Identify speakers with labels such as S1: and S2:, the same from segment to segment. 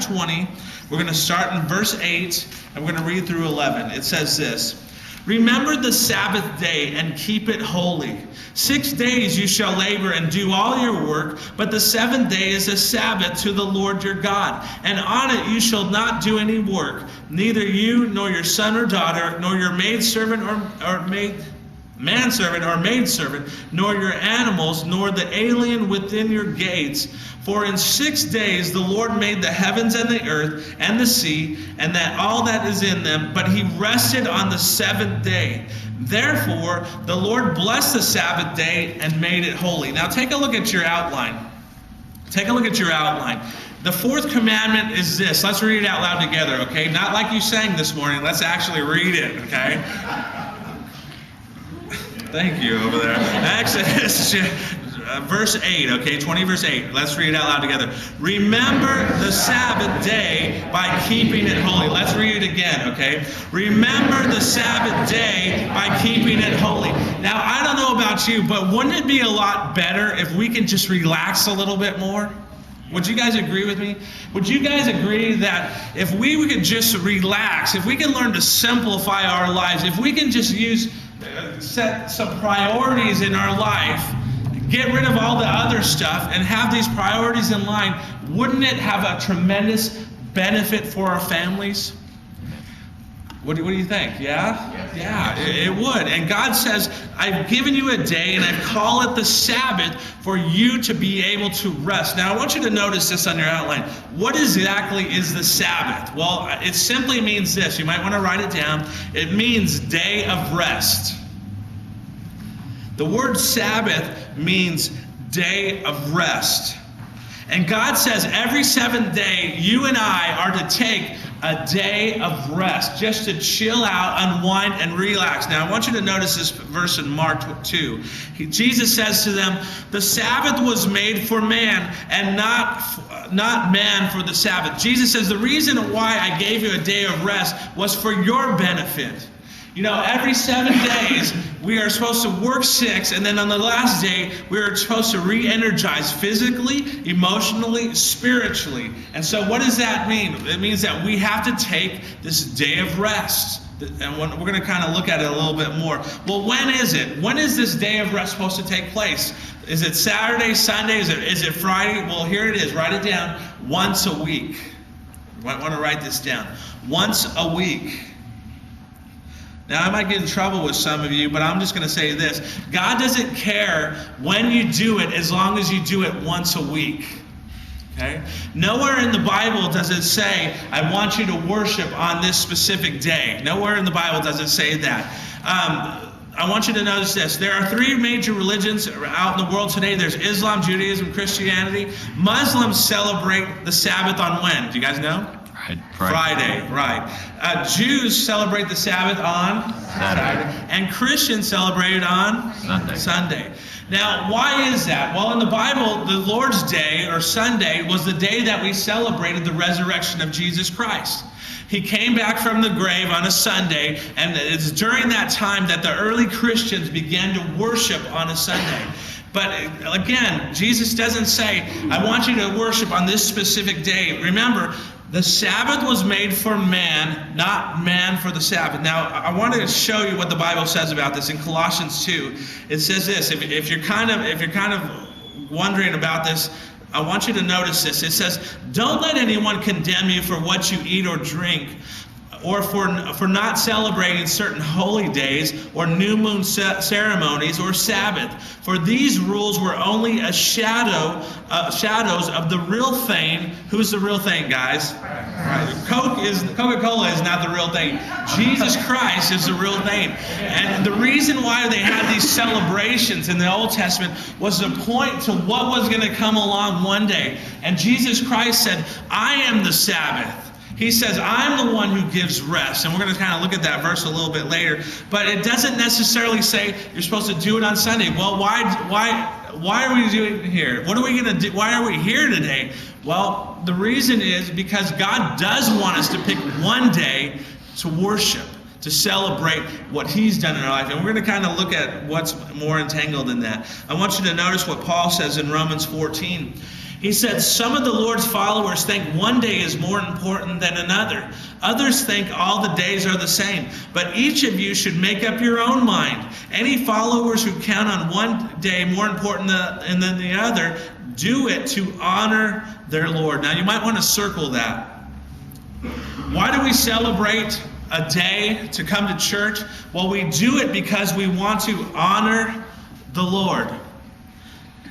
S1: 20. We're going to start in verse 8, and we're going to read through 11. It says this: Remember the Sabbath day and keep it holy. 6 days you shall labor and do all your work, but the seventh day is a Sabbath to the Lord your God. And on it you shall not do any work, neither you nor your son or daughter, nor your manservant or maidservant, nor your animals, nor the alien within your gates. For in 6 days the Lord made the heavens and the earth and the sea, and that all that is in them, but he rested on the seventh day. Therefore the Lord blessed the Sabbath day and made it holy. Now take a look at your outline. Take a look at your outline. The fourth commandment is this. Let's read it out loud together, okay? Not like you sang this morning. Let's actually read it, okay? Thank you over there. Exodus verse 8, okay, 20 verse 8. Let's read it out loud together. Remember the Sabbath day by keeping it holy. Let's read it again, okay? Remember the Sabbath day by keeping it holy. Now, I don't know about you, but wouldn't it be a lot better if we can just relax a little bit more? Would you guys agree with me? Would you guys agree that if we could just relax, if we can learn to simplify our lives, if we can just set some priorities in our life, get rid of all the other stuff and have these priorities in line, wouldn't it have a tremendous benefit for our families? What do you think? Yeah? Yeah, it would. And God says, I've given you a day and I call it the Sabbath for you to be able to rest. Now, I want you to notice this on your outline. What exactly is the Sabbath? Well, it simply means this. You might want to write it down. It means day of rest. The word Sabbath means day of rest. And God says every seventh day, you and I are to take a day of rest, just to chill out, unwind, and relax. Now, I want you to notice this verse in Mark 2. Jesus says to them, the Sabbath was made for man, and not man for the Sabbath. Jesus says, the reason why I gave you a day of rest was for your benefit. You know, every 7 days, we are supposed to work 6, and then on the last day, we are supposed to re-energize physically, emotionally, spiritually. And so what does that mean? It means that we have to take this day of rest. And we're going to kind of look at it a little bit more. Well, when is it? When is this day of rest supposed to take place? Is it Saturday, Sunday? Is it Friday? Well, here it is. Write it down. Once a week. You might want to write this down. Once a week. Now, I might get in trouble with some of you, but I'm just going to say this. God doesn't care when you do it as long as you do it once a week. Okay? Nowhere in the Bible does it say, I want you to worship on this specific day. Nowhere in the Bible does it say that. I want you to notice this. There are 3 major religions out in the world today. There's Islam, Judaism, Christianity. Muslims celebrate the Sabbath on when? Do you guys know? Friday, right. Jews celebrate the Sabbath on Saturday. And Christians celebrate it on Sunday. Now, why is that? Well, in the Bible, the Lord's Day, or Sunday, was the day that we celebrated the resurrection of Jesus Christ. He came back from the grave on a Sunday, and it's during that time that the early Christians began to worship on a Sunday. But again, Jesus doesn't say, I want you to worship on this specific day. Remember, the Sabbath was made for man, not man for the Sabbath. Now, I want to show you what the Bible says about this in Colossians 2. It says this. If you're kind of wondering about this, I want you to notice this. It says, don't let anyone condemn you for what you eat or drink, or for not celebrating certain holy days or new moon ceremonies or Sabbath. For these rules were only a shadows of the real thing. Who's the real thing, guys? Right. Coca-Cola is not the real thing. Jesus Christ is the real thing. And the reason why they had these celebrations in the Old Testament was to point to what was going to come along one day. And Jesus Christ said, I am the Sabbath. He says, I'm the one who gives rest. And we're going to kind of look at that verse a little bit later. But it doesn't necessarily say you're supposed to do it on Sunday. Well, why are we doing it here? What are we going to do? Why are we here today? Well, the reason is because God does want us to pick one day to worship, to celebrate what He's done in our life. And we're going to kind of look at what's more entangled in that. I want you to notice what Paul says in Romans 14. He said, some of the Lord's followers think one day is more important than another. Others think all the days are the same. But each of you should make up your own mind. Any followers who count on one day more important than the other, do it to honor their Lord. Now you might want to circle that. Why do we celebrate a day to come to church? Well, we do it because we want to honor the Lord.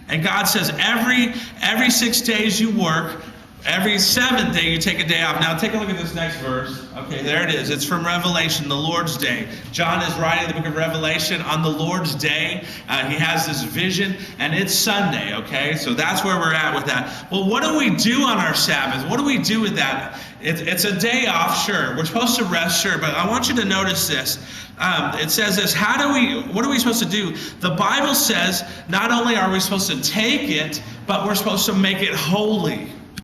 S1: And God says every 6 days you work, every 7th day you take a day off. Now take a look at this next verse. Okay, there it is. It's from Revelation, the Lord's Day. John is writing the book of Revelation on the Lord's Day. He has this vision, and it's Sunday, okay? So that's where we're at with that. Well, what do we do on our Sabbath? What do we do with that? It's a day off, sure. We're supposed to rest, sure. But I want you to notice this. It says this, what are we supposed to do? The Bible says not only are we supposed to take it, but we're supposed to make it holy.